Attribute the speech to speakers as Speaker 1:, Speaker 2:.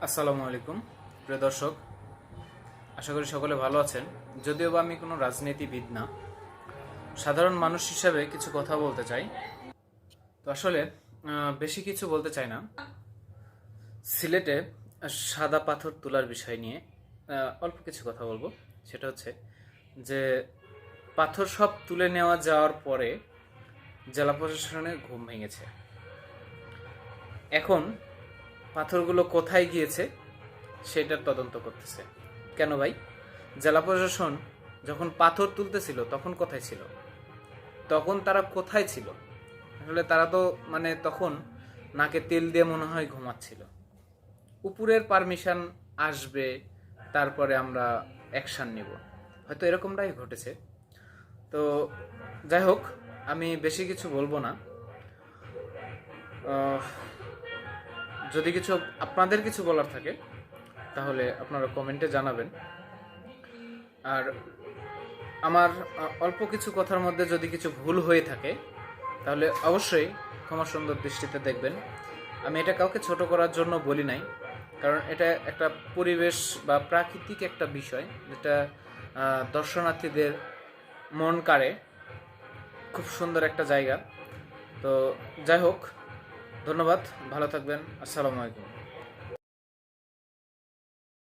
Speaker 1: আসসালামু আলাইকুম প্রিয় দর্শক, আশা করি সকলে ভালো আছেন। যদিও বা আমি কোনো রাজনীতিবিদ না, সাধারণ মানুষ হিসাবে কিছু কথা বলতে চাই। তো আসলে বেশি কিছু বলতে চাই না। সিলেটে সাদা পাথর তোলার বিষয় নিয়ে অল্প কিছু কথা বলবো। সেটা হচ্ছে যে পাথর সব তুলে নেওয়া যাওয়ার পরে জেলা প্রশাসনের ঘুম ভেঙেছে। এখন পাথরগুলো কোথায় গিয়েছে সেটার তদন্ত করতেছে। কেন ভাই? জেলা প্রশাসন যখন পাথর তুলতেছিল তখন কোথায় ছিল? তখন তারা কোথায় ছিল? আসলে তারা তো তখন নাকে তেল দিয়ে মনে হয় ঘুমাচ্ছিল। উপরের পারমিশন আসবে, তারপরে আমরা অ্যাকশন নিব, হয়তো এরকমটাই ঘটেছে। তো যাই হোক, আমি বেশি কিছু বলবো না। আহ, যদি কিছু আপনাদের কিছু বলার থাকে তাহলে আপনারা কমেন্টে জানাবেন। আর আমার অল্প কিছু কথার মধ্যে যদি কিছু ভুল হয়ে থাকে তাহলে অবশ্যই ক্ষমা সুন্দর দৃষ্টিতে দেখবেন। আমি এটা কাউকে ছোট করার জন্য বলি নাই, কারণ এটা একটা পরিবেশ বা প্রাকৃতিক একটা বিষয় যেটা দর্শনার্থীদের মন কাড়ে। খুব সুন্দর একটা জায়গা। তো যাই হোক, ধন্যবাদ, ভালো থাকবেন, আসসালামু আলাইকুম।